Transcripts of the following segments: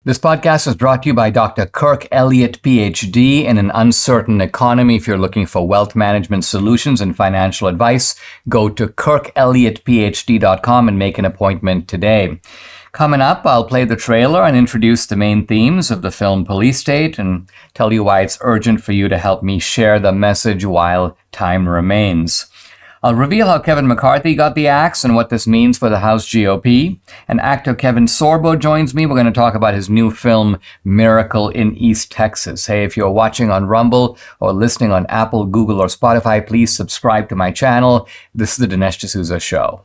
This podcast is brought to you by Dr. Kirk Elliott, PhD, in an uncertain economy. If you're looking for wealth management solutions and financial advice, go to kirkelliottphd.com and make an appointment today. Coming up, I'll play the trailer and introduce the main themes of the film Police State and tell you why it's urgent for you to help me share the message while time remains. I'll reveal how Kevin McCarthy got the axe and what this means for the House GOP. And actor Kevin Sorbo joins me. We're going to talk about his new film, Miracle in East Texas. Hey, if you're watching on Rumble or listening on Apple, Google, or Spotify, please subscribe to my channel. This is the Dinesh D'Souza Show.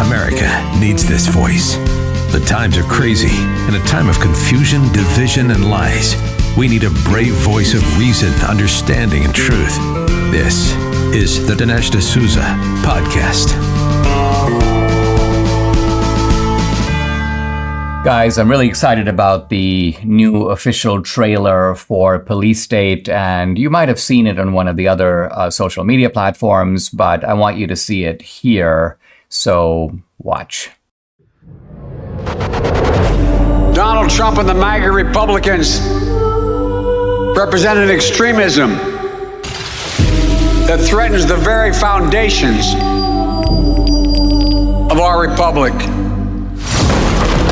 America needs this voice. The times are crazy. In a time of confusion, division, and lies, we need a brave voice of reason, understanding, and truth. This is the Dinesh D'Souza Podcast. Guys, I'm really excited about the new official trailer for Police State, and you might have seen it on one of the other social media platforms, but I want you to see it here, so watch. Donald Trump and the MAGA Republicans represent an extremism that threatens the very foundations of our republic.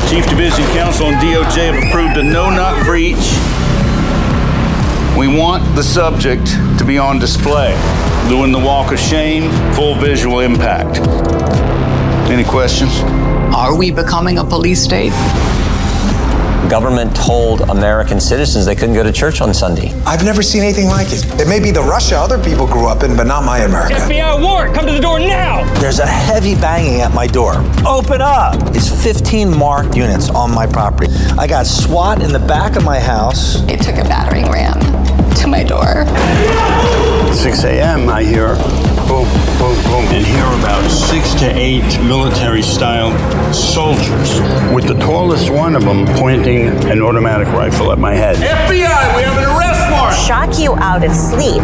Chief Division Counsel and DOJ have approved a no-knock for each. We want the subject to be on display, doing the walk of shame, full visual impact. Any questions? Are we becoming a police state? Government told American citizens they couldn't go to church on Sunday. I've never seen anything like it. It may be the Russia other people grew up in, but not my America. FBI warrant, come to the door now! There's a heavy banging at my door. Open up! It's 15 marked units on my property. I got SWAT in the back of my house. They took a battering ram to my door. 6 a.m. I hear boom, boom, boom, and hear about 6 to 8 military-style soldiers, with the tallest one of them pointing an automatic rifle at my head. FBI, we have an arrest warrant! Shock you out of sleep,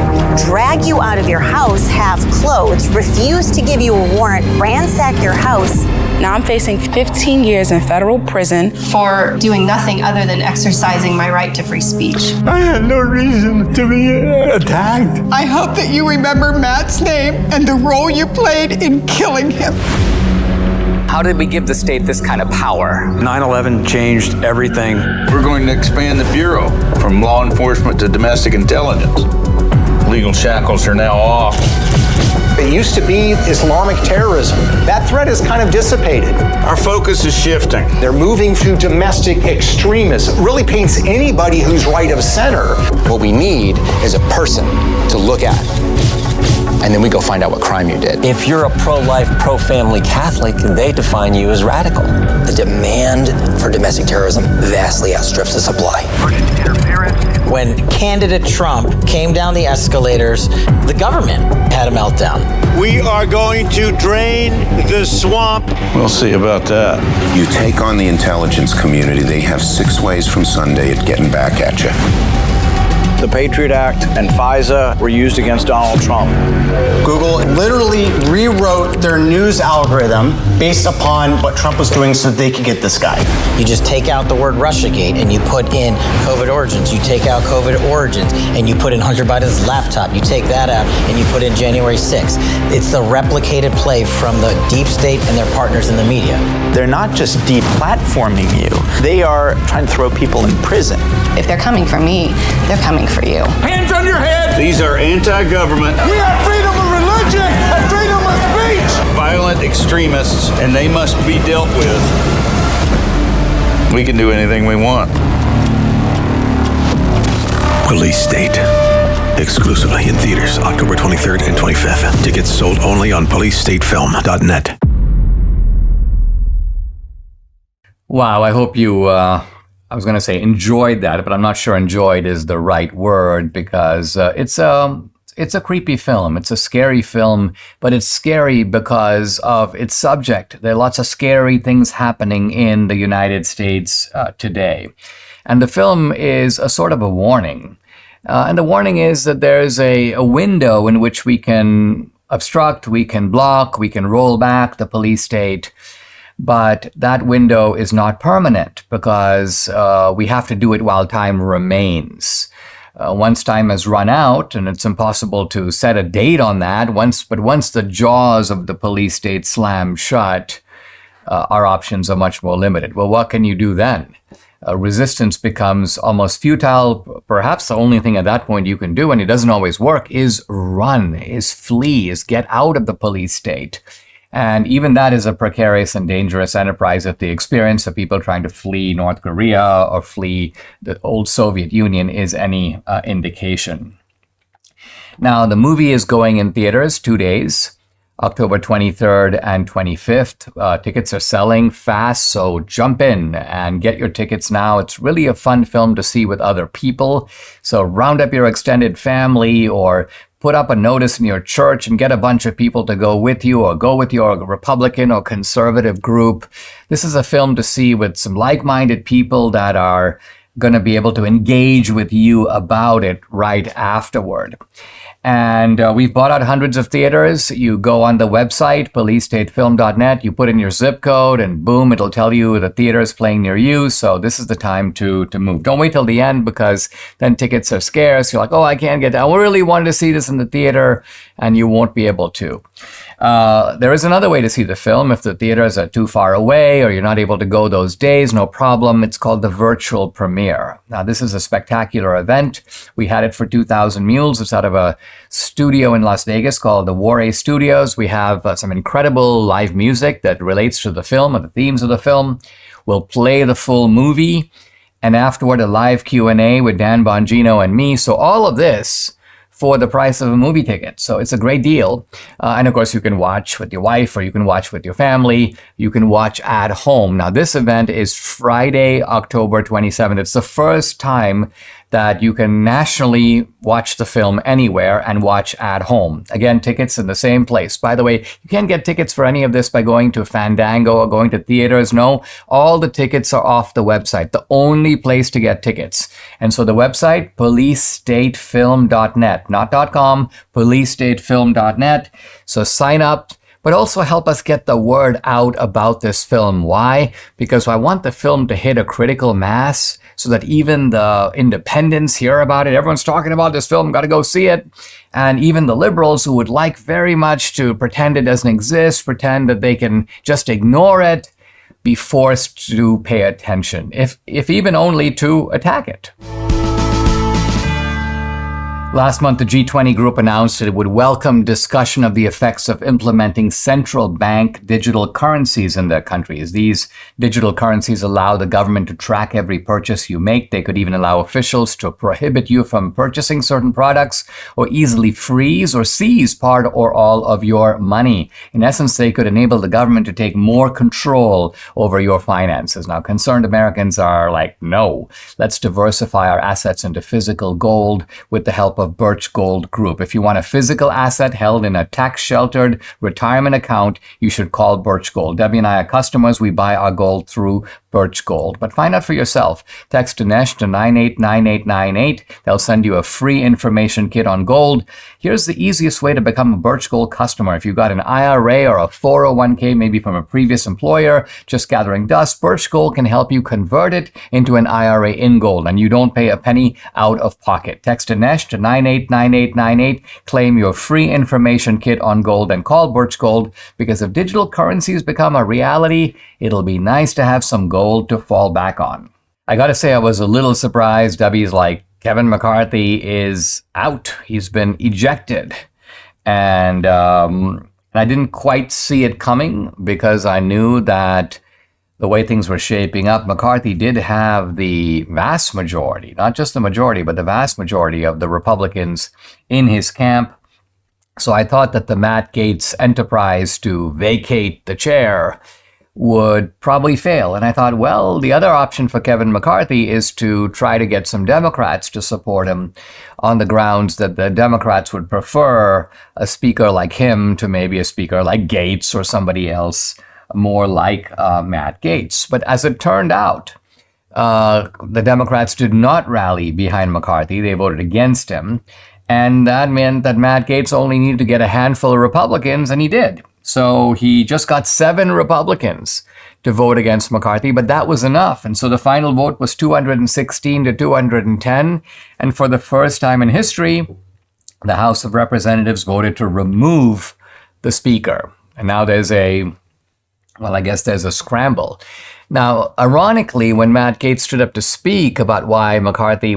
drag you out of your house half clothed, refuse to give you a warrant, ransack your house. Now I'm facing 15 years in federal prison for doing nothing other than exercising my right to free speech. I had no reason to be attacked. I hope that you remember Matt's name and the role you played in killing him. How did we give the state this kind of power? 9/11 changed everything. We're going to expand the Bureau from law enforcement to domestic intelligence. Legal shackles are now off. It used to be Islamic terrorism. That threat has kind of dissipated. Our focus is shifting. They're moving to domestic extremism. It really paints anybody who's right of center. What we need is a person to look at. And then we go find out what crime you did. If you're a pro-life, pro-family Catholic, they define you as radical. The demand for domestic terrorism vastly outstrips the supply. When candidate Trump came down the escalators, the government had a meltdown. We are going to drain the swamp. We'll see about that. You take on the intelligence community, they have 6 ways from Sunday at getting back at you. The Patriot Act and FISA were used against Donald Trump. Google literally rewrote their news algorithm based upon what Trump was doing so they could get this guy. You just take out the word Russiagate and you put in COVID origins. You take out COVID origins and you put in Hunter Biden's laptop. You take that out and you put in January 6th. It's the replicated play from the deep state and their partners in the media. They're not just deplatforming you. They are trying to throw people in prison. If they're coming for me, they're coming for you. Hands on your head! These are anti-government. We have freedom of religion and freedom of speech! Violent extremists, and they must be dealt with. We can do anything we want. Police State. Exclusively in theaters October 23rd and 25th. Tickets sold only on policestatefilm.net. Wow, I hope you I was going to say enjoyed that, but I'm not sure enjoyed is the right word because it's a creepy film. It's a scary film, but it's scary because of its subject. There are lots of scary things happening in the United States today. And the film is a sort of a warning. And the warning is that there's a window in which we can obstruct, we can block, we can roll back the police state. But that window is not permanent because we have to do it while time remains. Once time has run out, and it's impossible to set a date on that, once the jaws of the police state slam shut, our options are much more limited. Well, what can you do then? Resistance becomes almost futile. Perhaps the only thing at that point you can do, and it doesn't always work, is run, is flee, is get out of the police state. And even that is a precarious and dangerous enterprise if the experience of people trying to flee North Korea or flee the old Soviet Union is any indication. Now, the movie is going in theaters 2 days, October 23rd and 25th. Tickets are selling fast, so jump in and get your tickets now. It's really a fun film to see with other people. So round up your extended family or put up a notice in your church and get a bunch of people to go with you or go with your Republican or conservative group. This is a film to see with some like-minded people that are going to be able to engage with you about it right afterward. And we've bought out hundreds of theaters. You go on the website, policestatefilm.net, you put in your zip code, and boom, it'll tell you the theater is playing near you. So this is the time to move. Don't wait till the end because then tickets are scarce. You're like, oh, I can't get that. I really wanted to see this in the theater, and you won't be able to. There is another way to see the film. If the theaters are too far away or you're not able to go those days, no problem. It's called the virtual premiere. Now, this is a spectacular event. We had it for 2,000 Mules. It's out of a studio in Las Vegas called the Warre Studios. We have some incredible live music that relates to the film or the themes of the film. We'll play the full movie, and afterward, a live Q&A with Dan Bongino and me. So all of this for the price of a movie ticket. So it's a great deal. And of course, you can watch with your wife or you can watch with your family. You can watch at home. Now, this event is Friday, October 27th. It's the first time that you can nationally watch the film anywhere and watch at home. Again, tickets in the same place. By the way, you can't get tickets for any of this by going to Fandango or going to theaters. No, all the tickets are off the website, the only place to get tickets. And so the website, policestatefilm.net, not .com, policestatefilm.net. So sign up, but also help us get the word out about this film. Why? Because I want the film to hit a critical mass so that even the independents hear about it. Everyone's talking about this film, got to go see it. And even the liberals who would like very much to pretend it doesn't exist, pretend that they can just ignore it, be forced to pay attention, if even only to attack it. Last month, the G20 group announced that it would welcome discussion of the effects of implementing central bank digital currencies in their countries. These digital currencies allow the government to track every purchase you make. They could even allow officials to prohibit you from purchasing certain products or easily freeze or seize part or all of your money. In essence, they could enable the government to take more control over your finances. Now, concerned Americans are like, no, let's diversify our assets into physical gold with the help of Birch Gold Group. If you want a physical asset held in a tax-sheltered retirement account, you should call Birch Gold. Debbie and I are customers. We buy our gold through Birch Gold. But find out for yourself. Text Dinesh to 989898. They'll send you a free information kit on gold. Here's the easiest way to become a Birch Gold customer. If you've got an IRA or a 401k, maybe from a previous employer, just gathering dust, Birch Gold can help you convert it into an IRA in gold, and you don't pay a penny out of pocket. Text Dinesh to 989898. Claim your free information kit on gold and call Birch Gold, because if digital currencies become a reality, it'll be nice to have some gold to fall back on. I gotta say, I was a little surprised. Debbie's like, Kevin McCarthy is out. He's been ejected. And I didn't quite see it coming because I knew that the way things were shaping up, McCarthy did have the vast majority, not just the majority, but the vast majority of the Republicans in his camp. So I thought that the Matt Gaetz enterprise to vacate the chair would probably fail. And I thought, well, the other option for Kevin McCarthy is to try to get some Democrats to support him on the grounds that the Democrats would prefer a speaker like him to maybe a speaker like Gaetz or somebody else more like Matt Gaetz. But as it turned out, the Democrats did not rally behind McCarthy. They voted against him. And that meant that Matt Gaetz only needed to get a handful of Republicans, and he did. So he just got 7 Republicans to vote against McCarthy, but that was enough. And so the final vote was 216 to 210. And for the first time in history, the House of Representatives voted to remove the Speaker. And now there's a scramble. Now, ironically, when Matt Gaetz stood up to speak about why McCarthy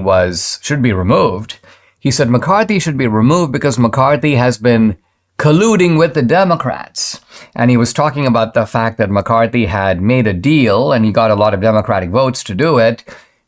should be removed, he said McCarthy should be removed because McCarthy has been colluding with the Democrats. And he was talking about the fact that McCarthy had made a deal, and he got a lot of Democratic votes to do it,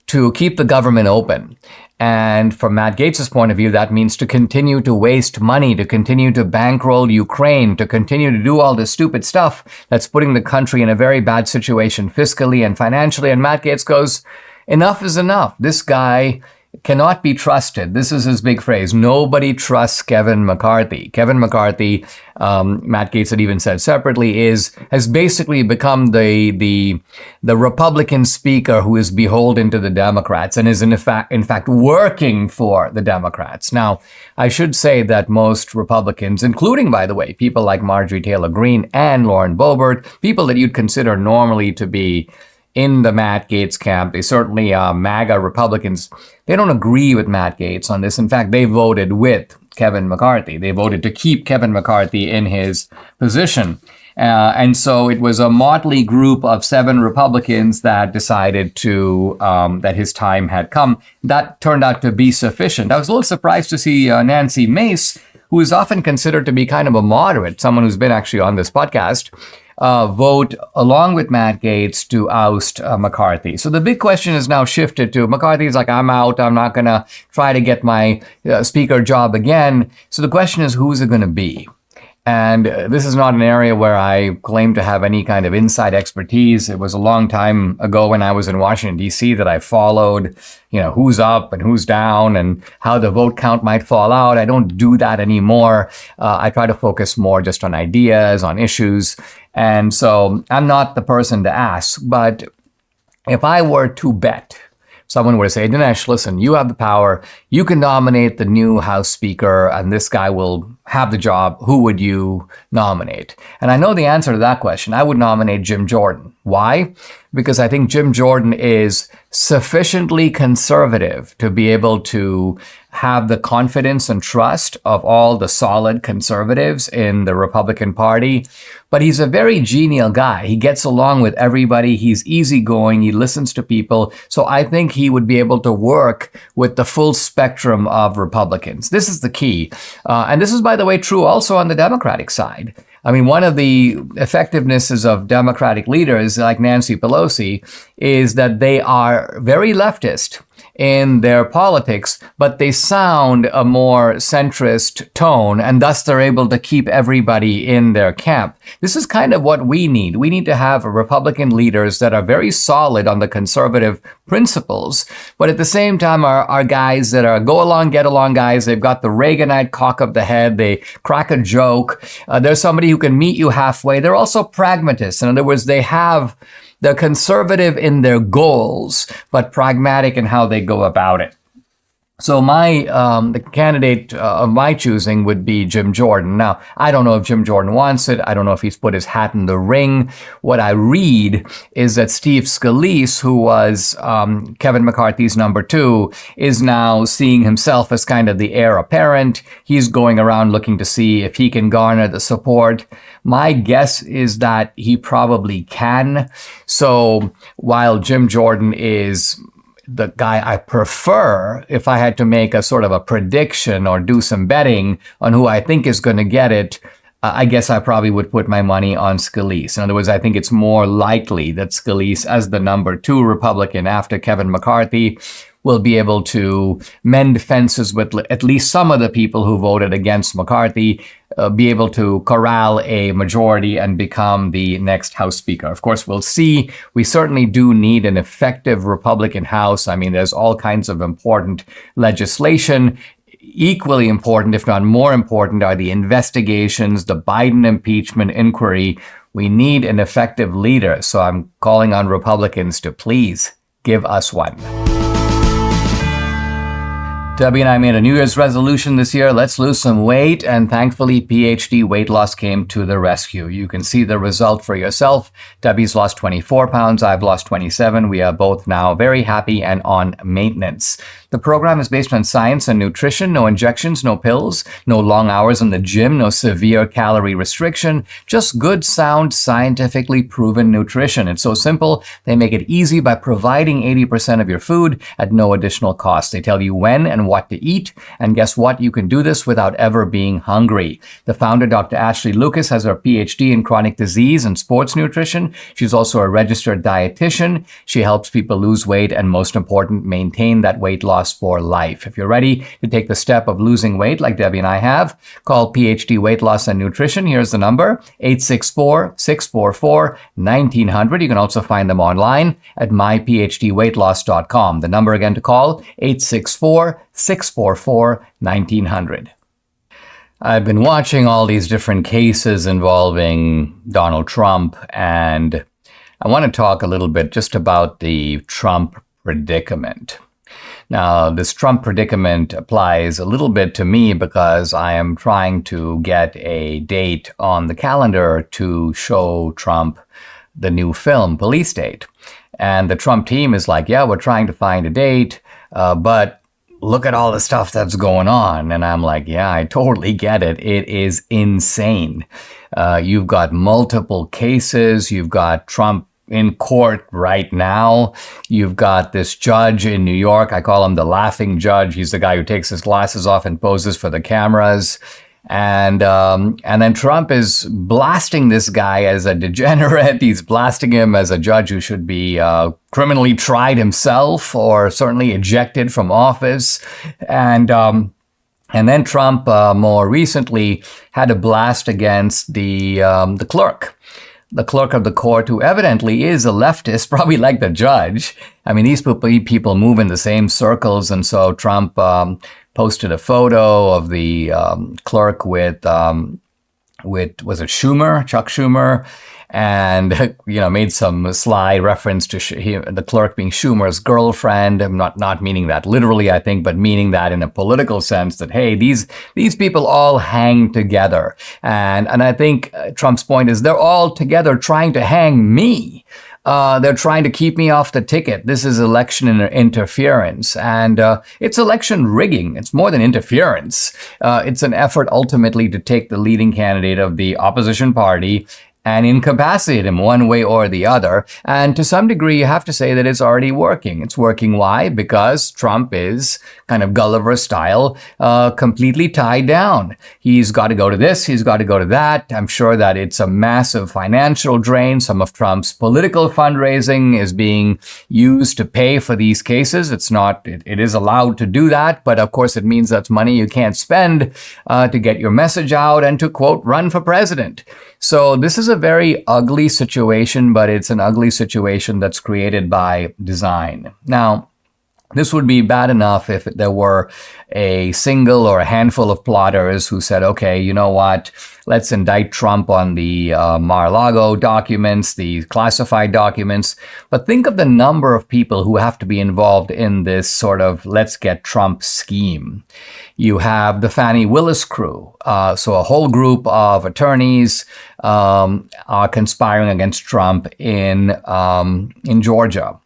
to keep the government open. And from Matt Gaetz's point of view, that means to continue to waste money, to continue to bankroll Ukraine, to continue to do all this stupid stuff that's putting the country in a very bad situation fiscally and financially. And Matt Gaetz goes, enough is enough. This guy cannot be trusted. This is his big phrase. Nobody trusts Kevin McCarthy. Kevin McCarthy, Matt Gaetz had even said separately, has basically become the Republican speaker who is beholden to the Democrats and is in fact working for the Democrats. Now, I should say that most Republicans, including, by the way, people like Marjorie Taylor Greene and Lauren Boebert, people that you'd consider normally to be in the Matt Gaetz camp, they certainly MAGA Republicans, they don't agree with Matt Gaetz on this. In fact, they voted with Kevin McCarthy. They voted to keep Kevin McCarthy in his position. And so it was a motley group of 7 Republicans that decided that his time had come. That turned out to be sufficient. I was a little surprised to see Nancy Mace, who is often considered to be kind of a moderate, someone who's been actually on this podcast, vote along with Matt Gaetz to oust McCarthy. So the big question is now shifted to McCarthy's like, I'm out. I'm not going to try to get my speaker job again. So the question is, who's it going to be? And this is not an area where I claim to have any kind of inside expertise. It was a long time ago when I was in Washington, D.C. that I followed, who's up and who's down and how the vote count might fall out. I don't do that anymore. I try to focus more just on ideas, on issues. And so I'm not the person to ask. But if I were to bet, someone were to say, Dinesh, listen, you have the power. You can nominate the new House Speaker, and this guy will have the job. Who would you nominate? And I know the answer to that question. I would nominate Jim Jordan. Why? Because I think Jim Jordan is sufficiently conservative to be able to have the confidence and trust of all the solid conservatives in the Republican Party. But he's a very genial guy. He gets along with everybody. He's easygoing. He listens to people. So I think he would be able to work with the full spectrum of Republicans. This is the key. And this is, by the way, true also on the Democratic side. I mean, one of the effectivenesses of Democratic leaders like Nancy Pelosi is that they are very leftist in their politics, but they sound a more centrist tone, and thus they're able to keep everybody in their camp. This is kind of what we need. We need to have Republican leaders that are very solid on the conservative principles, but at the same time are guys that are go along, get along guys. They've got the Reaganite cock of the head. They crack a joke. They're somebody who can meet you halfway. They're also pragmatists. In other words, they're conservative in their goals, but pragmatic in how they go about it. So the candidate of my choosing would be Jim Jordan. Now, I don't know if Jim Jordan wants it. I don't know if he's put his hat in the ring. What I read is that Steve Scalise, who was Kevin McCarthy's number 2, is now seeing himself as kind of the heir apparent. He's going around looking to see if he can garner the support. My guess is that he probably can. So while Jim Jordan is the guy I prefer, if I had to make a sort of a prediction or do some betting on who I think is going to get it, I guess I probably would put my money on Scalise. In other words, I think it's more likely that Scalise, as the number 2 Republican after Kevin McCarthy, will be able to mend fences with at least some of the people who voted against McCarthy, be able to corral a majority and become the next House Speaker. Of course, we'll see. We certainly do need an effective Republican House. I mean, there's all kinds of important legislation. Equally important, if not more important, are the investigations, the Biden impeachment inquiry. We need an effective leader. So I'm calling on Republicans to please Give us one. Debbie and I made a New Year's resolution this year. Let's lose some weight. And thankfully, PhD weight loss came to the rescue. You can see the result for yourself. Debbie's lost 24 pounds. I've lost 27. We are both now very happy and on maintenance. The program is based on science and nutrition. No injections, no pills, no long hours in the gym, no severe calorie restriction. Just good, sound, scientifically proven nutrition. It's so simple. They make it easy by providing 80% of your food at no additional cost. They tell you when and what to eat. And guess what? You can do this without ever being hungry. The founder, Dr. Ashley Lucas, has her PhD in chronic disease and sports nutrition. She's also a registered dietitian. She helps people lose weight and, most important, maintain that weight loss for life. If you're ready to take the step of losing weight like Debbie and I have, call PhD Weight Loss and Nutrition. Here's the number, 864-644-1900. You can also find them online at myphdweightloss.com. The number again to call, 864-644-1900. I've been watching all these different cases involving Donald Trump, and I want to talk a little bit just about the Trump predicament. Now, this Trump predicament applies a little bit to me because I am trying to get a date on the calendar to show Trump the new film, Police State. And the Trump team is like, yeah, we're trying to find a date, but look at all the stuff that's going on. And I'm like, yeah, I totally get it. It is insane. You've got multiple cases. You've got Trump in court right now. You've got this judge in New York. I call him the laughing judge. He's the guy who takes his glasses off and poses for the cameras. And then Trump is blasting this guy as a degenerate. He's blasting him as a judge who should be criminally tried himself or certainly ejected from office. And then Trump more recently had a blast against the clerk of the court, who evidently is a leftist, probably like the judge. I mean, these people move in the same circles. And so Trump posted a photo of the clerk with was it Schumer, Chuck Schumer, and made some sly reference to the clerk being Schumer's girlfriend. I'm not meaning that literally, I think, but meaning that in a political sense, that hey, these people all hang together, and I think Trump's point is they're all together trying to hang me. They're trying to keep me off the ticket. This is election interference, and it's election rigging. It's more than interference. It's an effort ultimately to take the leading candidate of the opposition party and incapacitate him one way or the other. And to some degree, you have to say that it's already working. It's working. Why? Because Trump is kind of Gulliver style, completely tied down. He's got to go to this. He's got to go to that. I'm sure that it's a massive financial drain. Some of Trump's political fundraising is being used to pay for these cases. It is allowed to do that. But of course, it means that's money you can't spend to get your message out and to, quote, run for president. So this is a very ugly situation, but it's an ugly situation that's created by design. Now, this would be bad enough if there were a single or a handful of plotters who said, okay, you know what, let's indict Trump on the Mar-a-Lago documents, the classified documents. But think of the number of people who have to be involved in this sort of let's get Trump scheme. You have the Fani Willis crew. So a whole group of attorneys are conspiring against Trump in Georgia.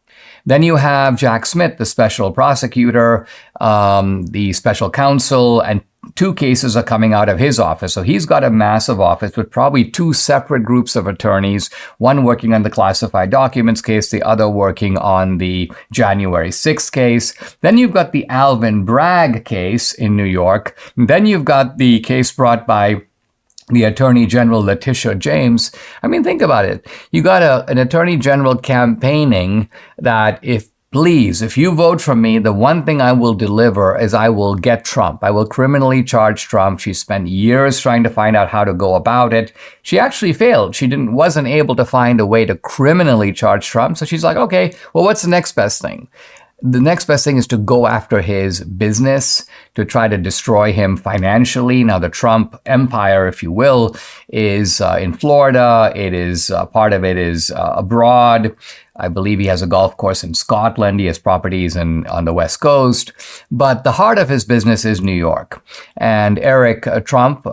Then you have Jack Smith, the special prosecutor, the special counsel, and 2 cases are coming out of his office. So he's got a massive office with probably 2 separate groups of attorneys, one working on the classified documents case, the other working on the January 6th case. Then you've got the Alvin Bragg case in New York. And then you've got the case brought by the Attorney General Letitia James. I mean, think about it. You got an Attorney General campaigning that if you vote for me, the one thing I will deliver is I will get Trump. I will criminally charge Trump. She spent years trying to find out how to go about it. She actually failed. She wasn't able to find a way to criminally charge Trump. So she's like, okay, well, what's the next best thing? The next best thing is to go after his business, to try to destroy him financially. Now, the Trump empire, if you will, is in Florida. It is part of it is abroad. I believe he has a golf course in Scotland. He has properties on the West Coast. But the heart of his business is New York. And Eric Trump,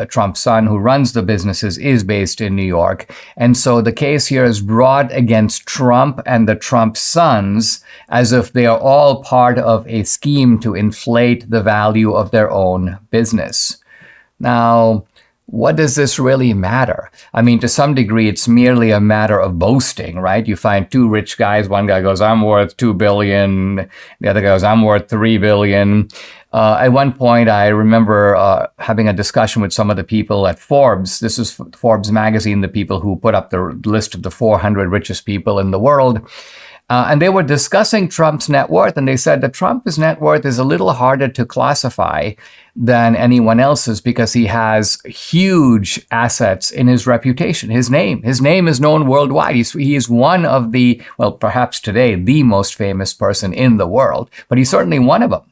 Trump's son, who runs the businesses, is based in New York. And so the case here is brought against Trump and the Trump sons as if they are all part of a scheme to inflate the value of their own business. Now, what does this really matter? I mean, to some degree, it's merely a matter of boasting, right? You find two rich guys. One guy goes, I'm worth $2 billion. The other guy goes, I'm worth $3 billion. At one point, I remember having a discussion with some of the people at Forbes. This is Forbes magazine, the people who put up the list of the 400 richest people in the world. And they were discussing Trump's net worth, and they said that Trump's net worth is a little harder to classify than anyone else's because he has huge assets in his reputation, his name. His name is known worldwide. He is one of the, well, perhaps today, the most famous person in the world, but he's certainly one of them.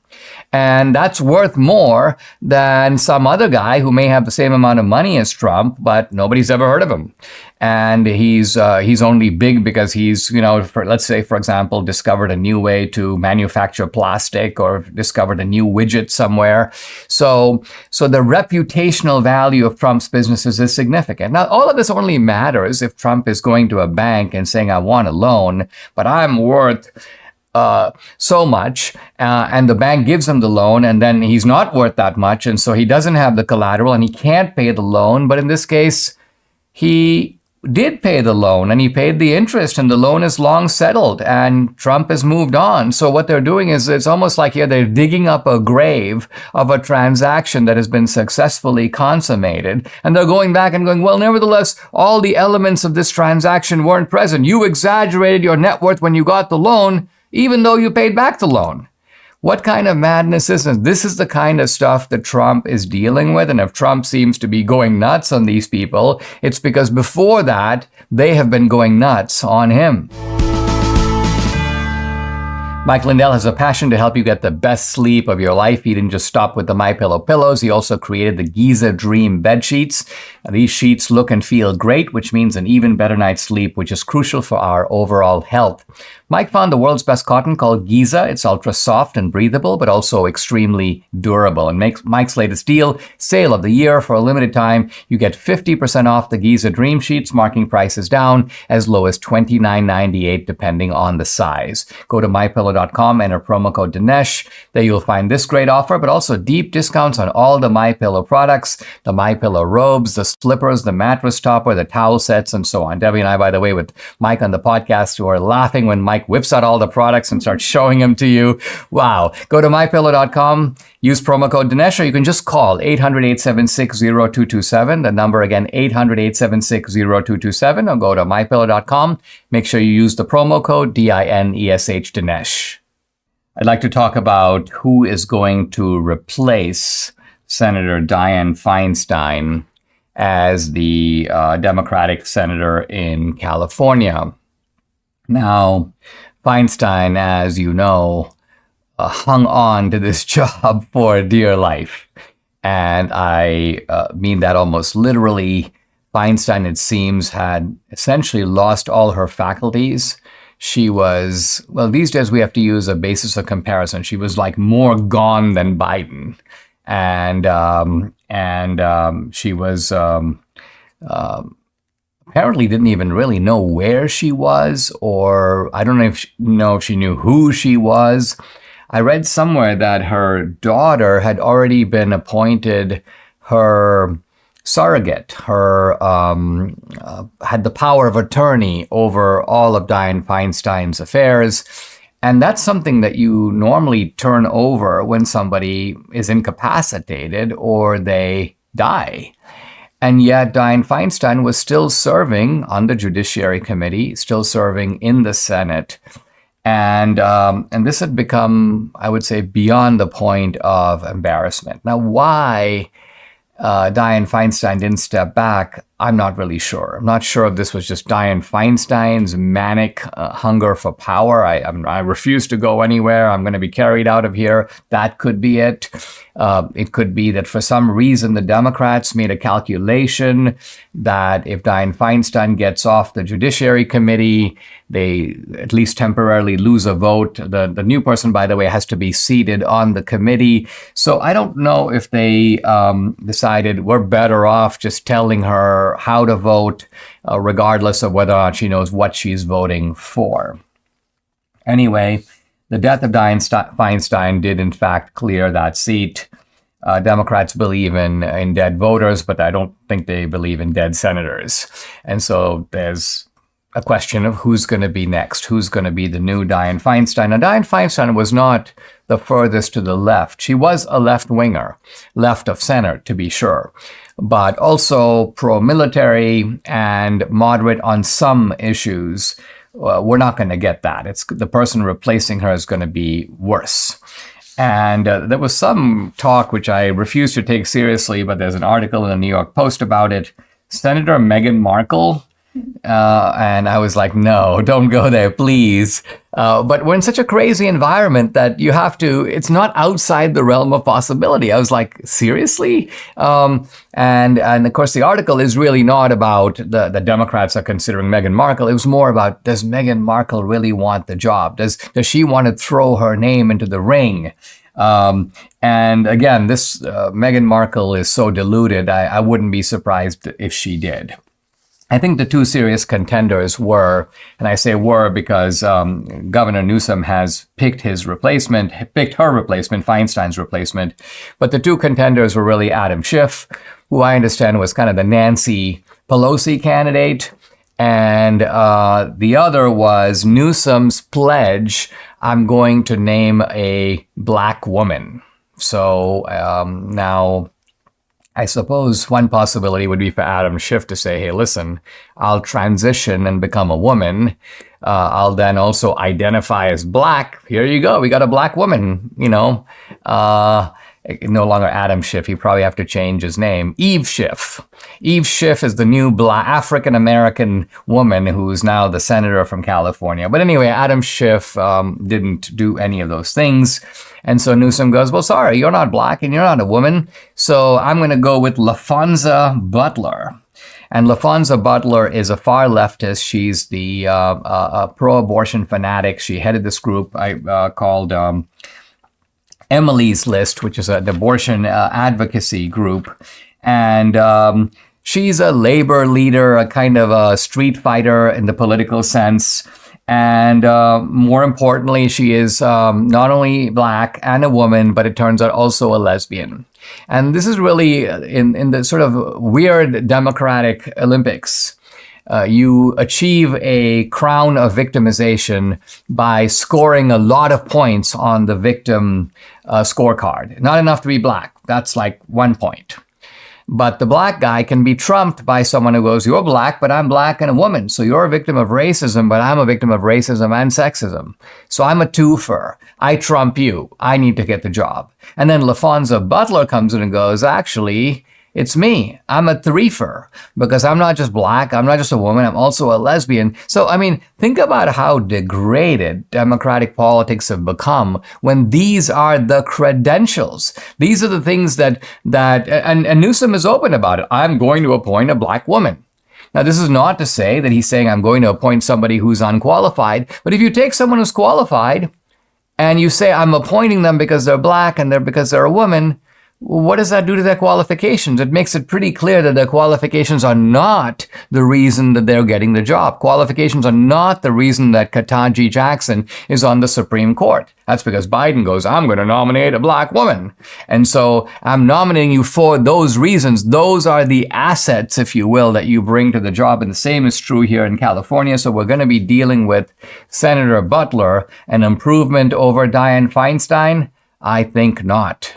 And that's worth more than some other guy who may have the same amount of money as Trump, but nobody's ever heard of him. And he's only big because he's, let's say, for example, discovered a new way to manufacture plastic or discovered a new widget somewhere. So the reputational value of Trump's businesses is significant. Now, all of this only matters if Trump is going to a bank and saying, I want a loan, but I'm worth so much, and the bank gives him the loan, and then he's not worth that much, and so he doesn't have the collateral, and he can't pay the loan. But in this case, he did pay the loan, and he paid the interest, and the loan is long settled, and Trump has moved on. So what they're doing is it's almost like here they're digging up a grave of a transaction that has been successfully consummated, and they're going back and going, well, nevertheless, all the elements of this transaction weren't present. You exaggerated your net worth when you got the loan, even though you paid back the loan. What kind of madness is this? This is the kind of stuff that Trump is dealing with. And if Trump seems to be going nuts on these people, it's because before that, they have been going nuts on him. Mike Lindell has a passion to help you get the best sleep of your life. He didn't just stop with the MyPillow pillows. He also created the Giza Dream bed sheets. These sheets look and feel great, which means an even better night's sleep, which is crucial for our overall health. Mike found the world's best cotton called Giza. It's ultra soft and breathable, but also extremely durable. And Mike's latest deal, sale of the year for a limited time, you get 50% off the Giza Dream sheets, marking prices down as low as $29.98 depending on the size. Go to MyPillow.com, enter promo code Dinesh. There you'll find this great offer, but also deep discounts on all the MyPillow products, the MyPillow robes, the slippers, the mattress topper, the towel sets, and so on. Debbie and I, by the way, with Mike on the podcast, were laughing when Mike whips out all the products and starts showing them to you. Wow. Go to MyPillow.com, use promo code Dinesh, or you can just call 800-876-0227. The number again, 800-876-0227, or go to MyPillow.com. Make sure you use the promo code DINESH Dinesh. I'd like to talk about who is going to replace Senator Dianne Feinstein as the Democratic senator in California. Now, Feinstein, as you know, hung on to this job for dear life. And I mean that almost literally. Feinstein, it seems, had essentially lost all her faculties. She was, well, these days we have to use a basis of comparison. She was like more gone than Biden. And she was apparently didn't even really know where she was, or I don't know if she knew who she was. I read somewhere that her daughter had already been appointed her surrogate, her had the power of attorney over all of Dianne Feinstein's affairs. And that's something that you normally turn over when somebody is incapacitated or they die. And yet Dianne Feinstein was still serving on the Judiciary Committee, still serving in the Senate. And this had become, I would say, beyond the point of embarrassment. Now, why Dianne Feinstein didn't step back, I'm not really sure. I'm not sure if this was just Dianne Feinstein's manic hunger for power. I refuse to go anywhere. I'm going to be carried out of here. That could be it. It could be that for some reason the Democrats made a calculation that if Dianne Feinstein gets off the Judiciary Committee, they at least temporarily lose a vote. The new person, by the way, has to be seated on the committee. So I don't know if they decided we're better off just telling her how to vote, regardless of whether or not she knows what she's voting for. Anyway, the death of Dianne Feinstein did in fact clear that seat. Democrats believe in dead voters, but I don't think they believe in dead senators. And so there's a question of who's going to be next, who's going to be the new Dianne Feinstein. Now, Dianne Feinstein was not the furthest to the left. She was a left-winger, left of center, to be sure, but also pro-military and moderate on some issues. We're not going to get that. It's the person replacing her is going to be worse. And there was some talk, which I refuse to take seriously, but there's an article in the New York Post about it. Senator Meghan Markle. And I was like, no, don't go there, please. But we're in such a crazy environment that you have to, it's not outside the realm of possibility. I was like, seriously? And of course, the article is really not about the Democrats are considering Meghan Markle. It was more about, does Meghan Markle really want the job? Does she want to throw her name into the ring? And again, this Meghan Markle is so deluded, I wouldn't be surprised if she did. I think the two serious contenders were, and I say were because Governor Newsom has picked her replacement, Feinstein's replacement. But the two contenders were really Adam Schiff, who I understand was kind of the Nancy Pelosi candidate, and the other was Newsom's pledge, I'm going to name a black woman. So now, I suppose one possibility would be for Adam Schiff to say, hey, listen, I'll transition and become a woman. I'll then also identify as black. Here you go. We got a black woman, no longer Adam Schiff. You probably have to change his name. Eve Schiff. Eve Schiff is the new black African-American woman who's now the senator from California. But anyway, Adam Schiff didn't do any of those things. And so Newsom goes, well, sorry, you're not black and you're not a woman. So I'm going to go with LaFonza Butler. And LaFonza Butler is a far leftist. She's the pro-abortion fanatic. She headed this group called Emily's List, which is an abortion advocacy group. And she's a labor leader, a kind of a street fighter in the political sense. And more importantly, she is not only black and a woman, but it turns out also a lesbian. And this is really in the sort of weird Democratic Olympics. You achieve a crown of victimization by scoring a lot of points on the victim scorecard. Not enough to be black. That's like 1 point. But the black guy can be trumped by someone who goes, you're black, but I'm black and a woman. So you're a victim of racism, but I'm a victim of racism and sexism. So I'm a twofer. I trump you. I need to get the job. And then LaFonza Butler comes in and goes, actually, it's me. I'm a threefer because I'm not just black. I'm not just a woman. I'm also a lesbian. So, I mean, think about how degraded democratic politics have become when these are the credentials. These are the things that Newsom is open about it. I'm going to appoint a black woman. Now, this is not to say that he's saying I'm going to appoint somebody who's unqualified. But if you take someone who's qualified and you say I'm appointing them because they're black and because they're a woman, what does that do to their qualifications? It makes it pretty clear that their qualifications are not the reason that they're getting the job. Qualifications are not the reason that Ketanji Jackson is on the Supreme Court. That's because Biden goes, I'm going to nominate a black woman. And so I'm nominating you for those reasons. Those are the assets, if you will, that you bring to the job. And the same is true here in California. So we're going to be dealing with Senator Butler, an improvement over Dianne Feinstein? I think not.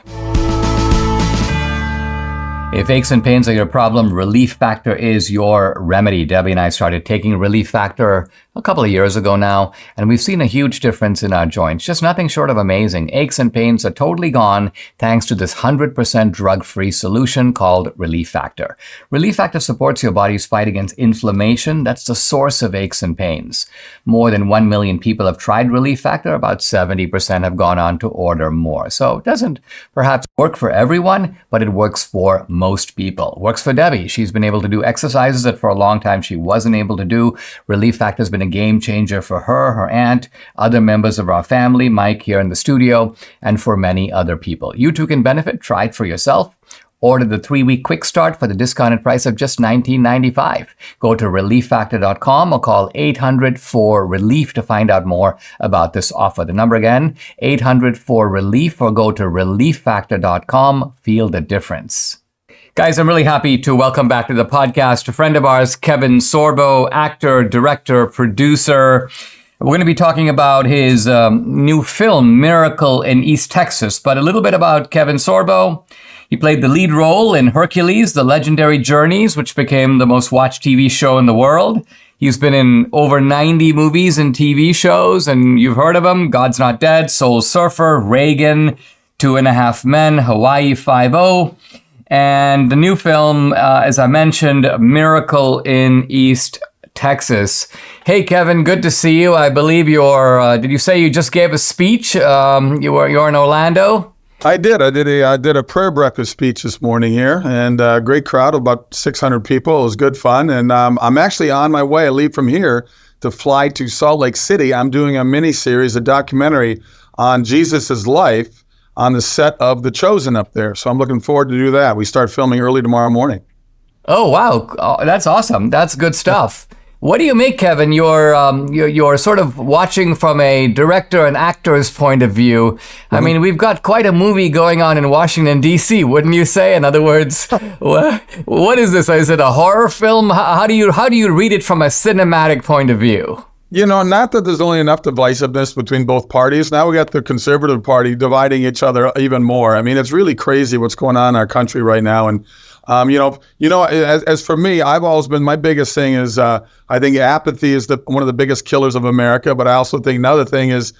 If aches and pains are your problem, Relief Factor is your remedy. Debbie and I started taking Relief Factor a couple of years ago now, and we've seen a huge difference in our joints. Just nothing short of amazing. Aches and pains are totally gone thanks to this 100% drug-free solution called Relief Factor. Relief Factor supports your body's fight against inflammation. That's the source of aches and pains. More than 1 million people have tried Relief Factor. About 70% have gone on to order more. So it doesn't perhaps work for everyone, but it works for most people. Works for Debbie. She's been able to do exercises that for a long time she wasn't able to do. Relief Factor has been a game changer for her, her aunt, other members of our family, Mike here in the studio, and for many other people. You too can benefit. Try it for yourself. Order the 3-week quick start for the discounted price of just $19.95. Go to relieffactor.com or call 800-4-RELIEF to find out more about this offer. The number again, 800-4-RELIEF, or go to relieffactor.com. Feel the difference. Guys, I'm really happy to welcome back to the podcast a friend of ours, Kevin Sorbo, actor, director, producer. We're going to be talking about his new film, Miracle in East Texas, but a little bit about Kevin Sorbo. He played the lead role in Hercules, The Legendary Journeys, which became the most watched TV show in the world. He's been in over 90 movies and TV shows, and you've heard of him. God's Not Dead, Soul Surfer, Reagan, 2.5 Men, Hawaii Five-0. And the new film, as I mentioned, Miracle in East Texas. Hey, Kevin, good to see you. I believe did you say you just gave a speech? You're in Orlando? I did a prayer breakfast speech this morning here, and a great crowd, about 600 people. It was good fun, and I'm actually on my way. I leave from here to fly to Salt Lake City. I'm doing a mini-series, a documentary on Jesus' life on the set of The Chosen up there. So I'm looking forward to do that. We start filming early tomorrow morning. Oh, wow. Oh, that's awesome. That's good stuff. What do you make, Kevin? You're sort of watching from a director and actor's point of view. Mm-hmm. I mean, we've got quite a movie going on in Washington, D.C., wouldn't you say? In other words, what is this? Is it a horror film? How do you read it from a cinematic point of view? You know, not that there's only enough divisiveness between both parties. Now we got the conservative party dividing each other even more. I mean, it's really crazy what's going on in our country right now. And as for me, I've always been, my biggest thing is I think apathy is one of the biggest killers of America. But I also think another thing is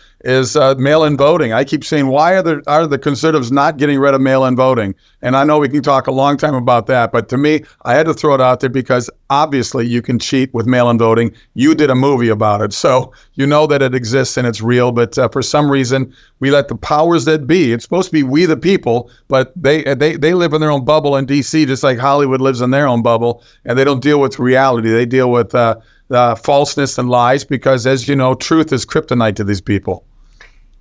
mail-in voting. I keep saying, why are the conservatives not getting rid of mail-in voting? And I know we can talk a long time about that, but to me, I had to throw it out there because obviously you can cheat with mail-in voting. You did a movie about it, so you know that it exists and it's real. But for some reason, we let the powers that be. It's supposed to be we the people, but they live in their own bubble in D.C. just like Hollywood lives in their own bubble, and they don't deal with reality. They deal with falseness and lies because, as you know, truth is kryptonite to these people.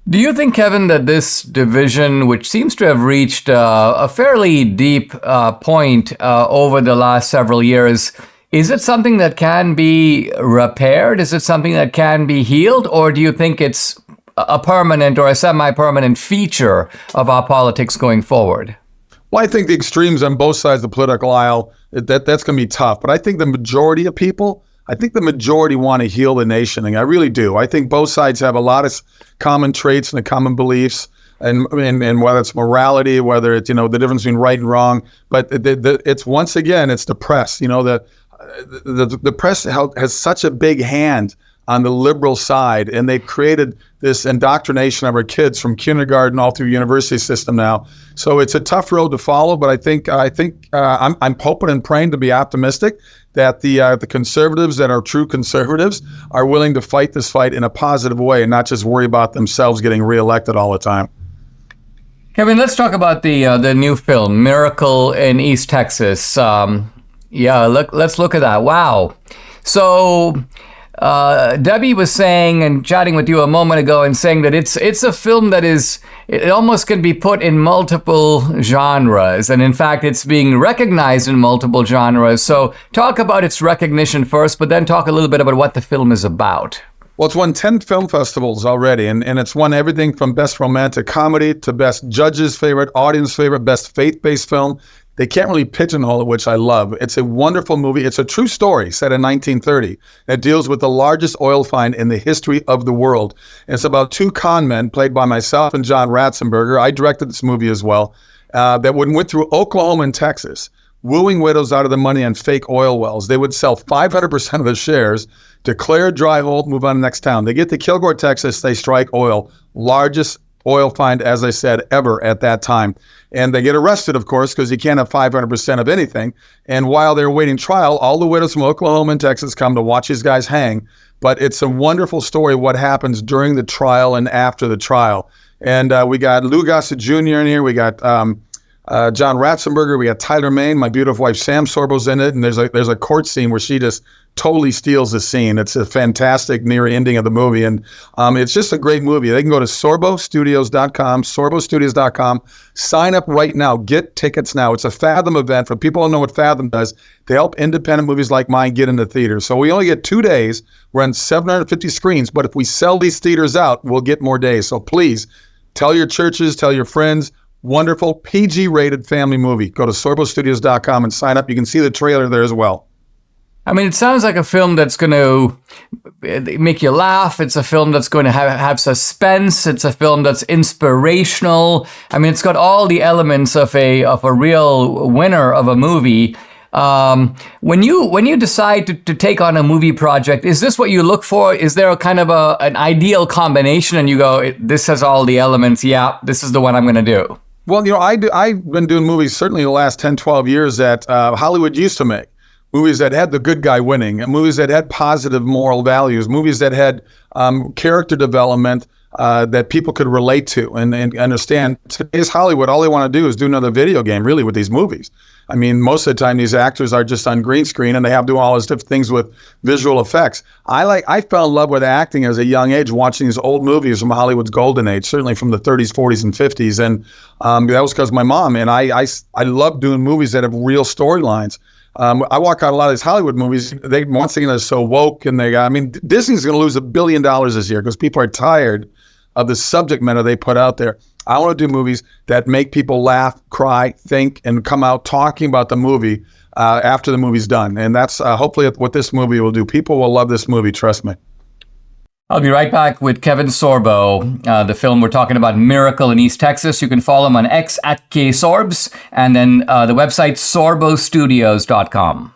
Do you think, Kevin, that this division, which seems to have reached a fairly deep point over the last several years, is it something that can be repaired? Is it something that can be healed? Or do you think it's a permanent or a semi-permanent feature of our politics going forward? Well, I think the extremes on both sides of the political aisle, that's going to be tough. But I think the majority of people, want to heal the nation, and I really do. I think both sides have a lot of common traits and common beliefs, and whether it's morality, whether it's, the difference between right and wrong. But it's once again, it's the press. The press has such a big hand on the liberal side, and they've created this indoctrination of our kids from kindergarten all through university system now. So it's a tough road to follow, but I think I'm hoping and praying to be optimistic that the conservatives that are true conservatives are willing to fight this fight in a positive way and not just worry about themselves getting reelected all the time. Kevin, let's talk about the new film, Miracle in East Texas. Let's look at that. Wow. So Debbie was saying and chatting with you a moment ago and saying that it's a film that it almost can be put in multiple genres. And in fact, it's being recognized in multiple genres. So talk about its recognition first, but then talk a little bit about what the film is about. Well, it's won 10 film festivals already, and it's won everything from Best Romantic Comedy to Best Judge's Favorite, Audience Favorite, Best Faith-Based Film. They can't really pigeonhole it, which I love. It's a wonderful movie. It's a true story set in 1930 that deals with the largest oil find in the history of the world. And it's about two con men played by myself and John Ratzenberger. I directed this movie as well, that went through Oklahoma and Texas, wooing widows out of the money on fake oil wells. They would sell 500% of the shares declare a dry hole, move on to the next town. They get to Kilgore, Texas, they strike oil. Largest oil find, as I said, ever at that time. And they get arrested, of course, because you can't have 500% of anything. And while they're waiting trial, all the widows from Oklahoma and Texas come to watch these guys hang. But it's a wonderful story what happens during the trial and after the trial. And we got Lou Gossett Jr. in here. We got John Ratzenberger. We got Tyler Main. My beautiful wife Sam Sorbo's in it. And there's a court scene where she just totally steals the scene. It's a fantastic near ending of the movie. And it's just a great movie. They can go to sorbostudios.com, sorbostudios.com. Sign up right now. Get tickets now. It's a Fathom event. For people who know what Fathom does, they help independent movies like mine get into theaters. So we only get 2 days. We're on 750 screens. But if we sell these theaters out, we'll get more days. So please tell your churches, tell your friends. Wonderful PG-rated family movie. Go to sorbostudios.com and sign up. You can see the trailer there as well. I mean, it sounds like a film that's going to make you laugh. It's a film that's going to have suspense. It's a film that's inspirational. I mean, it's got all the elements of a real winner of a movie. When you decide to take on a movie project, is this what you look for? Is there a kind of an ideal combination and you go, this has all the elements. Yeah, this is the one I'm going to do. Well, I've been doing movies certainly the last 10, 12 years that Hollywood used to make. Movies that had the good guy winning, movies that had positive moral values, movies that had character development that people could relate to and understand. Today's Hollywood, all they want to do is do another video game, really, with these movies. I mean, most of the time, these actors are just on green screen and they have to do all these different things with visual effects. I fell in love with acting as a young age, watching these old movies from Hollywood's golden age, certainly from the 30s, 40s, and 50s. And that was because of my mom. And I love doing movies that have real storylines. I walk out a lot of these Hollywood movies. Once again, they're so woke, and Disney's going to lose $1 billion this year because people are tired of the subject matter they put out there. I want to do movies that make people laugh, cry, think, and come out talking about the movie after the movie's done. And that's hopefully what this movie will do. People will love this movie, trust me. I'll be right back with Kevin Sorbo. The film we're talking about, Miracle in East Texas. You can follow him on X at KSorbs, and then the website sorbostudios.com.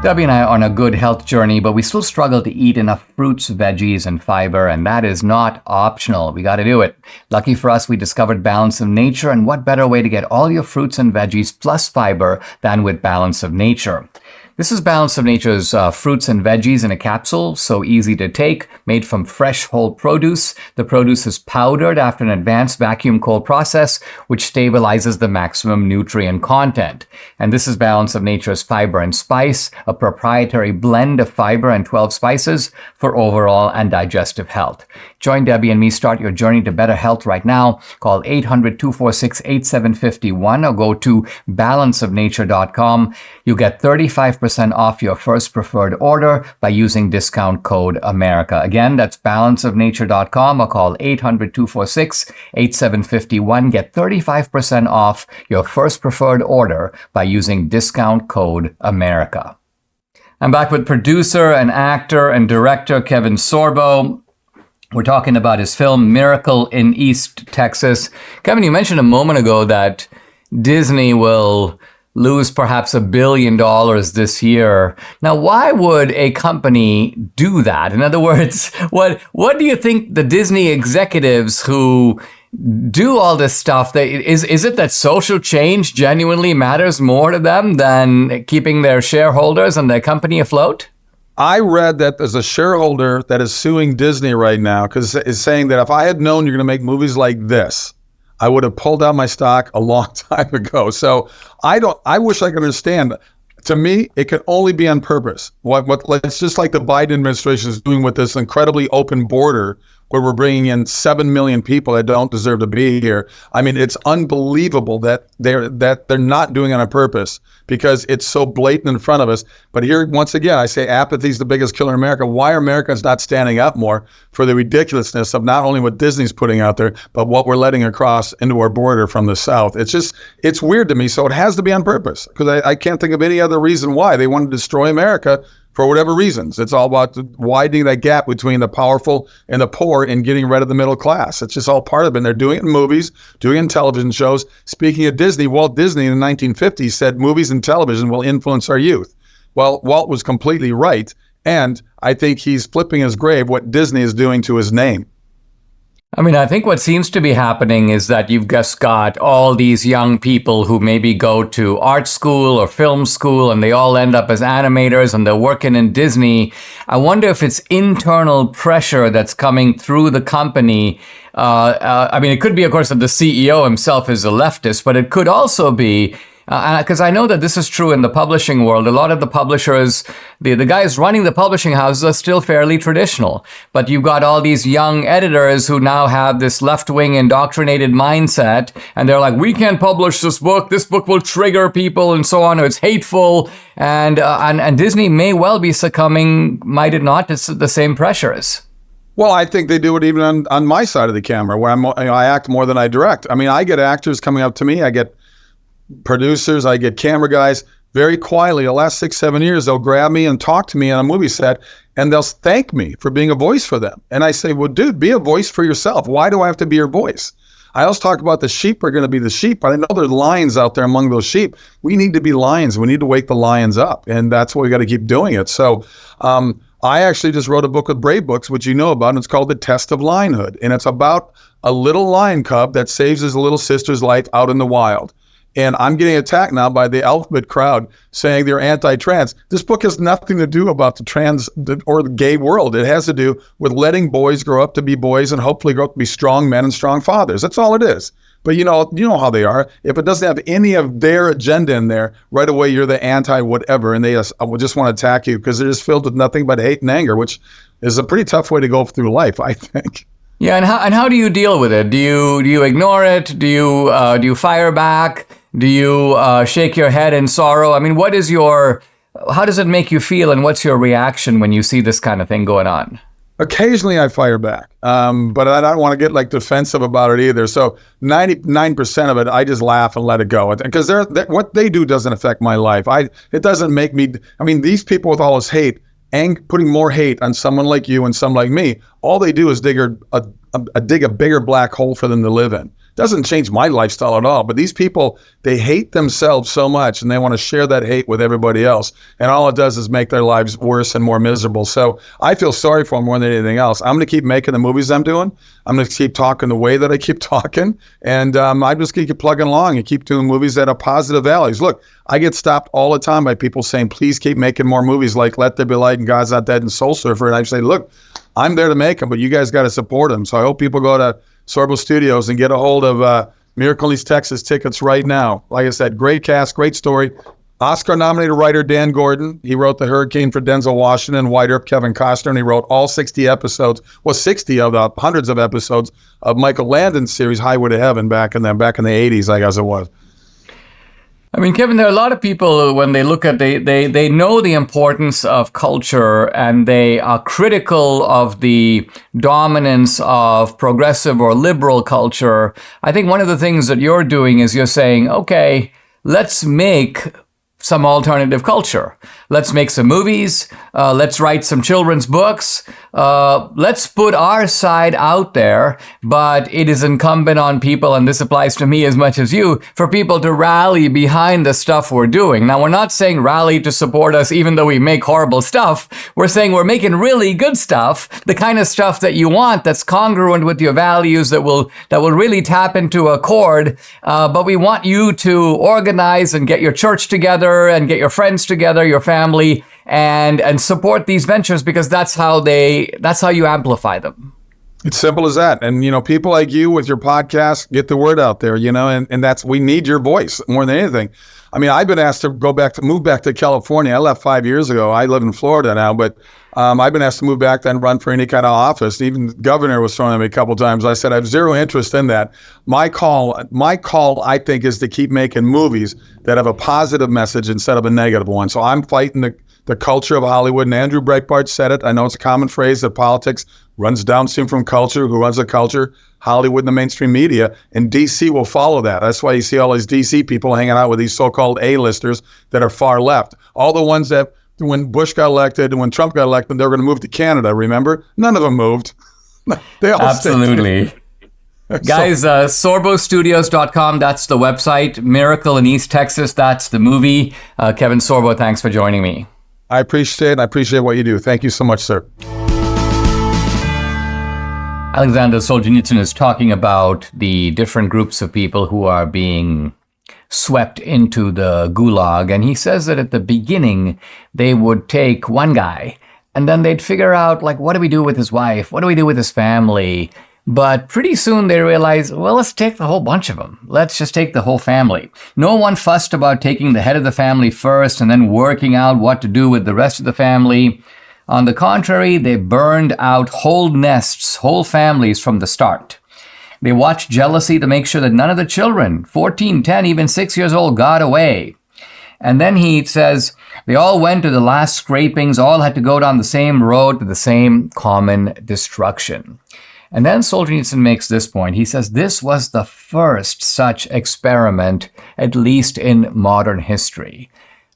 Debbie and I are on a good health journey, but we still struggle to eat enough fruits, veggies, and fiber, and that is not optional. We got to do it. Lucky for us, we discovered Balance of Nature, and what better way to get all your fruits and veggies plus fiber than with Balance of Nature. This is Balance of Nature's fruits and veggies in a capsule, so easy to take, made from fresh whole produce. The produce is powdered after an advanced vacuum cold process, which stabilizes the maximum nutrient content. And this is Balance of Nature's Fiber and Spice, a proprietary blend of fiber and 12 spices for overall and digestive health. Join Debbie and me. Start your journey to better health right now. Call 800-246-8751 or go to balanceofnature.com. You get 35% off your first preferred order by using discount code America. Again, that's balanceofnature.com or call 800-246-8751. Get 35% off your first preferred order by using discount code America. I'm back with producer and actor and director Kevin Sorbo. We're talking about his film Miracle in East Texas. Kevin, you mentioned a moment ago that Disney will lose perhaps $1 billion this year. Now, why would a company do that? In other words, what do you think the Disney executives who do all this stuff, is it that social change genuinely matters more to them than keeping their shareholders and their company afloat? I read that there's a shareholder that is suing Disney right now because it's saying that if I had known you're going to make movies like this, I would have pulled out my stock a long time ago. So I wish I could understand. To me, it can only be on purpose. It's just like the Biden administration is doing with this incredibly open border where we're bringing in 7 million people that don't deserve to be here. I mean, it's unbelievable that they're not doing it on purpose because it's so blatant in front of us. But here, once again, I say apathy is the biggest killer in America. Why are Americans not standing up more for the ridiculousness of not only what Disney's putting out there, but what we're letting across into our border from the South? It's weird to me. So it has to be on purpose because I can't think of any other reason why they want to destroy America. For whatever reasons, it's all about widening that gap between the powerful and the poor and getting rid of the middle class. It's just all part of it. And they're doing it in movies, doing it in television shows. Speaking of Disney, Walt Disney in the 1950s said movies and television will influence our youth. Well, Walt was completely right. And I think he's flipping his grave what Disney is doing to his name. I mean, I think what seems to be happening is that you've just got all these young people who maybe go to art school or film school and they all end up as animators and they're working in Disney. I wonder if it's internal pressure that's coming through the company. I mean, it could be, of course, that the CEO himself is a leftist, but it could also be because I know that this is true in the publishing world. A lot of the publishers, the guys running the publishing houses are still fairly traditional. But you've got all these young editors who now have this left-wing indoctrinated mindset. And they're like, we can't publish this book. This book will trigger people and so on. Or it's hateful. And Disney may well be succumbing, might it not, to the same pressures. Well, I think they do it even on my side of the camera, where I act more than I direct. I mean, I get actors coming up to me. I get producers, I get camera guys, very quietly, the last 6-7 years, they'll grab me and talk to me on a movie set, and they'll thank me for being a voice for them. And I say, well, dude, be a voice for yourself. Why do I have to be your voice? I always talk about the sheep are going to be the sheep, but I know there's lions out there among those sheep. We need to be lions. We need to wake the lions up, and that's why we got to keep doing it. So I actually just wrote a book with Brave Books, which you know about, and it's called The Test of Lionhood, and it's about a little lion cub that saves his little sister's life out in the wild. And I'm getting attacked now by the alphabet crowd saying they're anti-trans. This book has nothing to do about the trans or the gay world. It has to do with letting boys grow up to be boys and hopefully grow up to be strong men and strong fathers. That's all it is. But you know how they are. If it doesn't have any of their agenda in there, right away you're the anti-whatever, and they just want to attack you because they're just filled with nothing but hate and anger, which is a pretty tough way to go through life, I think. Yeah, and how do you deal with it? Do you ignore it? Do you fire back? Do you shake your head in sorrow? I mean, how does it make you feel, and what's your reaction when you see this kind of thing going on? Occasionally I fire back, but I don't want to get defensive about it either. So 99% of it, I just laugh and let it go. Because what they do doesn't affect my life. It doesn't make me, these people with all this hate, and putting more hate on someone like you and someone like me, all they do is dig a bigger black hole for them to live in. Doesn't change my lifestyle at all, but these people, they hate themselves so much and they want to share that hate with everybody else. And all it does is make their lives worse and more miserable. So I feel sorry for them more than anything else. I'm going to keep making the movies I'm doing. I'm going to keep talking the way that I keep talking. And I'm just going to keep plugging along and keep doing movies that are positive values. Look, I get stopped all the time by people saying, please keep making more movies like Let There Be Light and God's Not Dead and Soul Surfer. And I say, look, I'm there to make them, but you guys got to support them. So I hope people go to Sorbo Studios and get a hold of Miracle in East Texas tickets right now. Like I said, great cast, great story. Oscar-nominated writer Dan Gordon. He wrote The Hurricane for Denzel Washington, White Earp Kevin Costner, and he wrote all 60 episodes, 60 of the hundreds of episodes of Michael Landon's series Highway to Heaven back in the 80s, I guess it was. I mean, Kevin, there are a lot of people when they look at, they know the importance of culture and they are critical of the dominance of progressive or liberal culture. I think one of the things that you're doing is you're saying, okay, let's make some alternative culture. Let's make some movies. Let's write some children's books. Let's put our side out there, but it is incumbent on people, and this applies to me as much as you, for people to rally behind the stuff we're doing. Now, we're not saying rally to support us even though we make horrible stuff. We're saying we're making really good stuff, the kind of stuff that you want, that's congruent with your values, that will really tap into a chord. But we want you to organize and get your church together and get your friends together, your family, and support these ventures, because that's how you amplify them. It's simple as that. And, people like you with your podcast, get the word out there, and we need your voice more than anything. I mean, I've been asked to move back to California. I left 5 years ago. I live in Florida now, but I've been asked to move back and run for any kind of office. Even the governor was throwing at me a couple of times. I said, I have zero interest in that. My call, I think, is to keep making movies that have a positive message instead of a negative one. So I'm fighting the culture of Hollywood. And Andrew Breitbart said it. I know it's a common phrase that politics runs downstream from culture. Who runs the culture? Hollywood and the mainstream media. And DC will follow that. That's why you see all these DC people hanging out with these so-called A-listers that are far left. All the ones that, when Bush got elected and when Trump got elected, they were going to move to Canada, remember? None of them moved. They all Absolutely. Guys, SorboStudios.com, that's the website. Miracle in East Texas, that's the movie. Kevin Sorbo, thanks for joining me. I appreciate it. And I appreciate what you do. Thank you so much, sir. Alexander Solzhenitsyn is talking about the different groups of people who are being swept into the gulag. And he says that at the beginning, they would take one guy and then they'd figure out, like, what do we do with his wife? What do we do with his family? But pretty soon they realize, well, let's take the whole bunch of them. Let's just take the whole family. No one fussed about taking the head of the family first and then working out what to do with the rest of the family. On the contrary, they burned out whole nests, whole families from the start. They watched jealousy to make sure that none of the children, 14, 10, even 6 years old, got away. And then he says, they all went to the last scrapings, all had to go down the same road to the same common destruction. And then Solzhenitsyn makes this point. He says, this was the first such experiment, at least in modern history.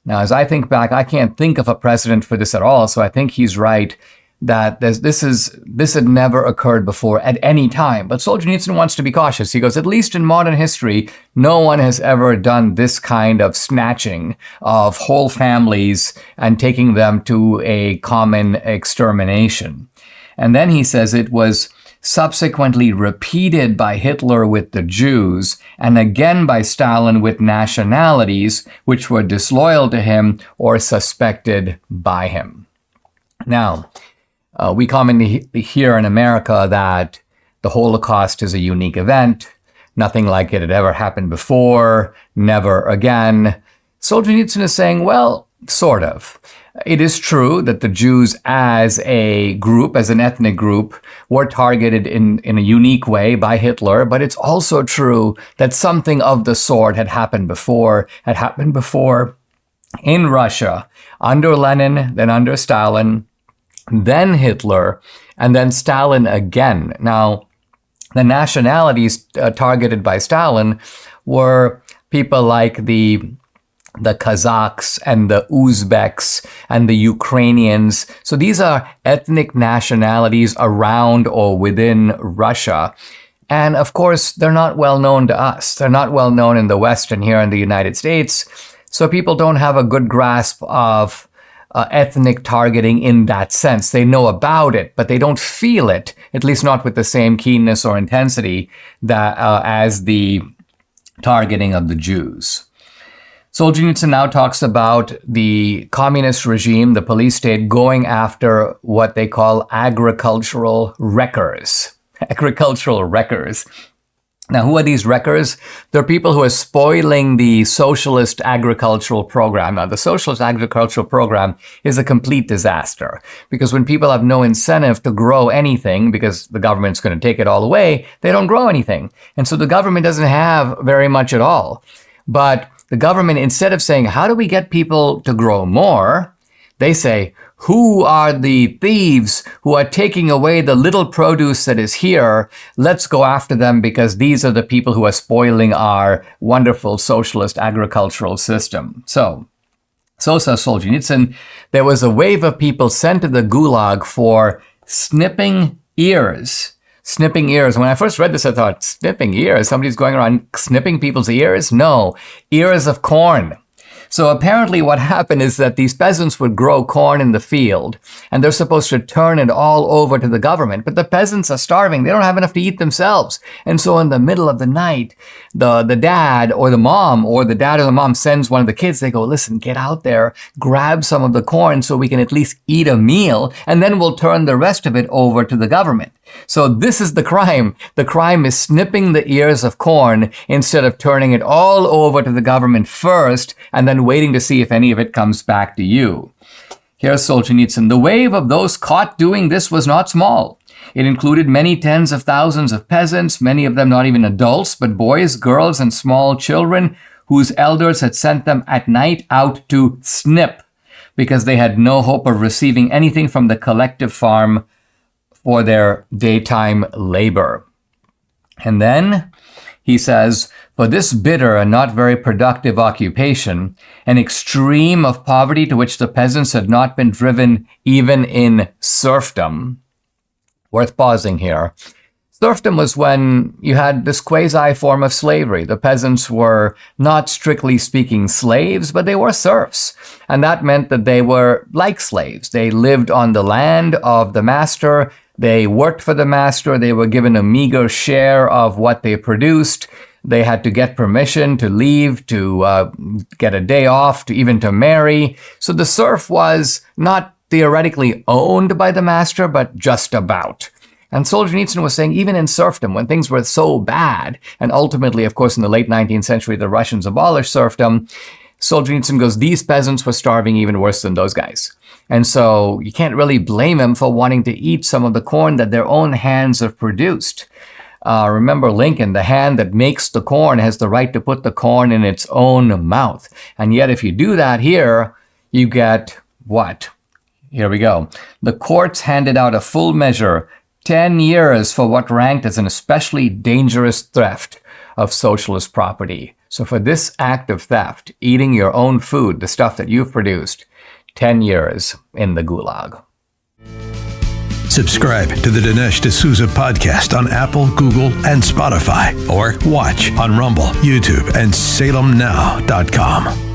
Now, as I think back, I can't think of a precedent for this at all, so I think he's right that this had never occurred before at any time. But Solzhenitsyn wants to be cautious. He goes, at least in modern history, no one has ever done this kind of snatching of whole families and taking them to a common extermination. And then he says it was subsequently repeated by Hitler with the Jews, and again by Stalin with nationalities which were disloyal to him or suspected by him. Now, we commonly hear in America that the Holocaust is a unique event, nothing like it had ever happened before, never again. Solzhenitsyn is saying, well, sort of. It is true that the Jews as a group, as an ethnic group, were targeted in a unique way by Hitler, but it's also true that something of the sort had happened before in Russia, under Lenin, then under Stalin, then Hitler, and then Stalin again. Now, the nationalities targeted by Stalin were people like the Kazakhs and the Uzbeks and the Ukrainians. So these are ethnic nationalities around or within Russia. And of course, they're not well known to us. They're not well known in the West and here in the United States. So people don't have a good grasp of ethnic targeting in that sense. They know about it, but they don't feel it, at least not with the same keenness or intensity that as the targeting of the Jews. Solzhenitsyn now talks about the communist regime, the police state, going after what they call agricultural wreckers. Agricultural wreckers. Now, who are these wreckers? They're people who are spoiling the socialist agricultural program. Now, the socialist agricultural program is a complete disaster because when people have no incentive to grow anything because the government's going to take it all away, they don't grow anything. And so the government doesn't have very much at all. But the government, instead of saying, how do we get people to grow more? They say, who are the thieves who are taking away the little produce that is here? Let's go after them because these are the people who are spoiling our wonderful socialist agricultural system. So says Solzhenitsyn, there was a wave of people sent to the gulag for snipping ears. Snipping ears. When I first read this, I thought, snipping ears? Somebody's going around snipping people's ears? No, ears of corn. So apparently what happened is that these peasants would grow corn in the field, and they're supposed to turn it all over to the government. But the peasants are starving. They don't have enough to eat themselves. And so in the middle of the night, the dad or the mom or the dad or the mom sends one of the kids. They go, listen, get out there, grab some of the corn so we can at least eat a meal, and then we'll turn the rest of it over to the government. So this is the crime. The crime is snipping the ears of corn instead of turning it all over to the government first and then waiting to see if any of it comes back to you. Here's Solzhenitsyn. The wave of those caught doing this was not small. It included many tens of thousands of peasants, many of them not even adults, but boys, girls, and small children whose elders had sent them at night out to snip because they had no hope of receiving anything from the collective farm for their daytime labor. And then he says, for this bitter and not very productive occupation, an extreme of poverty to which the peasants had not been driven even in serfdom. Worth pausing here. Serfdom was when you had this quasi form of slavery. The peasants were not strictly speaking slaves, but they were serfs. And that meant that they were like slaves. They lived on the land of the master. They worked for the master. They were given a meager share of what they produced. They had to get permission to leave, to get a day off, to even to marry. So the serf was not theoretically owned by the master, but just about. And Solzhenitsyn was saying, even in serfdom, when things were so bad, and ultimately, of course, in the late 19th century, the Russians abolished serfdom, Solzhenitsyn goes, these peasants were starving even worse than those guys. And so you can't really blame him for wanting to eat some of the corn that their own hands have produced. Remember Lincoln, the hand that makes the corn has the right to put the corn in its own mouth. And yet if you do that here, you get what? Here we go. The courts handed out a full measure, 10 years for what ranked as an especially dangerous theft of socialist property. So for this act of theft, eating your own food, the stuff that you've produced, 10 years in the gulag. Subscribe to the Dinesh D'Souza podcast on Apple, Google, and Spotify, or watch on Rumble, YouTube, and SalemNow.com.